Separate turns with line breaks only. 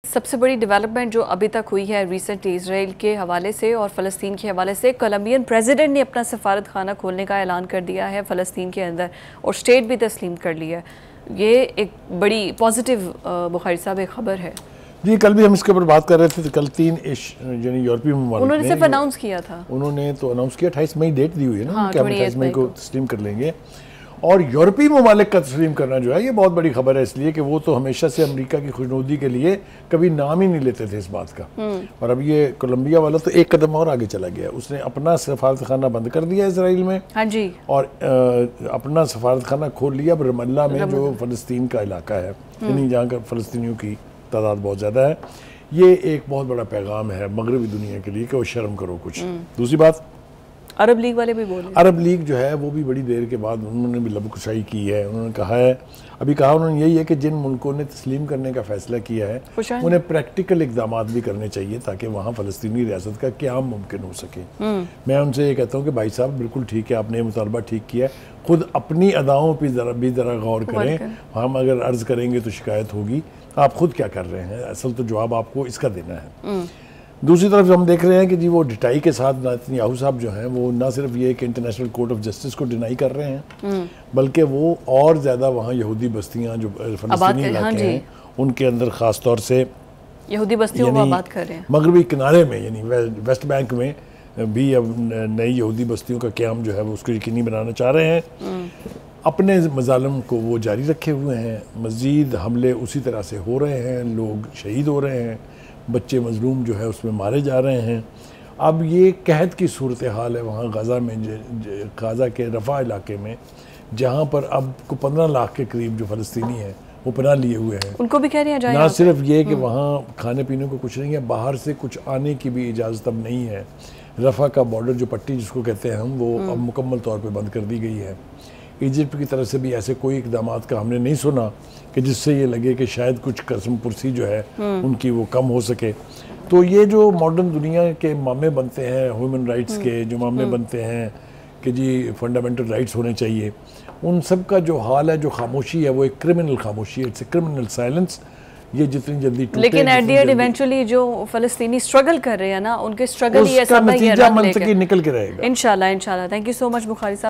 सबसे बड़ी डेवलपमेंट जो अभी तक हुई है रिसेंटली इसराइल के हवाले से और फ़लस्तीन के हवाले से, कोलंबियन प्रेसिडेंट ने अपना सफारत खाना खोलने का ऐलान कर दिया है फ़लस्तीन के अंदर और स्टेट भी तस्लीम कर लिया है। ये एक बड़ी पॉजिटिव बुखारी साहब एक खबर है
जी। कल भी हम इसके ऊपर बात कर रहे थे, तो कल 3 यानी यूरोपीय ममालिक
उन्होंने सिर्फ अनाउंस किया था। उन्होंने
तो अनाउंस किया, 28 मई डेट दी हुई है ना,
हाँ,
कि 28 मई को तस्लीम कर लेंगे। और यूरोपीय ममालिक का तस्लीम करना जो है ये बहुत बड़ी खबर है, इसलिए कि वो तो हमेशा से अमेरिका की खुशनुदी के लिए कभी नाम ही नहीं लेते थे इस बात का। और अब ये कोलंबिया वाला तो एक कदम और आगे चला गया, उसने अपना सफारत खाना बंद कर दिया इसराइल में।
हाँ जी।
और अपना सफारत खाना खोल लिया रमल्ला में, जो फ़लस्तीन का इलाका है, यानी जहाँ का फ़लस्तीनियों की तादाद बहुत ज़्यादा है। ये एक बहुत बड़ा पैगाम है मगरबी दुनिया के लिए कि वो शर्म करो कुछ। दूसरी बात,
अरब लीग वाले भी बोले,
अरब लीग जो है वो भी बड़ी देर के बाद उन्होंने भी लबकुशाई की है। उन्होंने कहा है, उन्होंने यही है कि जिन मुल्कों ने तस्लीम करने का फैसला किया है उन्हें प्रैक्टिकल इकदाम भी करने चाहिए ताकि वहाँ फ़लस्तीनी रियासत का क़याम मुमकिन हो सके। मैं उनसे ये कहता हूँ कि भाई साहब बिल्कुल ठीक है, आपने ये मुतालबा ठीक किया है, खुद अपनी अदाओं पर ज़रा गौर करें। हम अगर अर्ज़ करेंगे तो शिकायत होगी, आप खुद क्या कर रहे हैं, असल तो जवाब आपको इसका देना है। दूसरी तरफ हम देख रहे हैं कि जी वो डिटाई के साथ नेतन्याहू साहब जो हैं वो ना सिर्फ ये कि इंटरनेशनल कोर्ट ऑफ जस्टिस को डिनाई कर रहे हैं, बल्कि वो और ज़्यादा वहाँ यहूदी बस्तियाँ जो फ़लस्तीनी इलाके हैं उनके अंदर ख़ास तौर से
यहूदी बस्तियों को आबाद कर रहे हैं।
मगरबी किनारे में यानी वेस्ट बैंक में भी अब नई यहूदी बस्तियों का क़याम जो है वो उसको यकीनी बनाना चाह रहे हैं। अपने मज़ालिम को वो जारी रखे हुए हैं, मज़ीद हमले उसी तरह से हो रहे हैं, लोग शहीद हो रहे हैं, बच्चे मजलूम जो है उसमें मारे जा रहे हैं। अब ये कहत की सूरत हाल है वहाँ गाज़ा में, गाज़ा के रफ़ा इलाके में, जहाँ पर अब को 15 लाख के करीब जो फ़लस्तीनी हैं वो पनाह लिए हुए हैं।
उनको भी कह रहे हैं
ना सिर्फ ये कि वहाँ खाने पीने को कुछ नहीं है, बाहर से कुछ आने की भी इजाज़त अब नहीं है। रफ़ा का बॉर्डर जो पट्टी जिसको कहते हैं हम, वो अब मुकम्मल तौर पर बंद कर दी गई है। इजिप्ट की तरफ से भी ऐसे कोई इकदाम का हमने नहीं सुना कि जिससे ये लगे कि शायद कुछ कसम पुरसी जो है उनकी वो कम हो सके। तो ये जो मॉडर्न दुनिया के मामले बनते हैं, ह्यूमन राइट्स के जो मामले बनते हैं कि जी फंडामेंटल राइट्स होने चाहिए, उन सब का जो हाल है, जो खामोशी है, वो एक क्रिमिनल खामोशी है, इट्स ए क्रिमिनल साइलेंस। ये जितनी जल्दी टूटे,
लेकिन एट द एंड इवेंचुअली जो फ़लस्तीनी स्ट्रगल कर रहे हैं ना, उनके स्ट्रगल ही ऐसा
नतीजा मंतकी निकल के रहेगा
इंशाल्लाह। Thank you so much Bukhari साहब।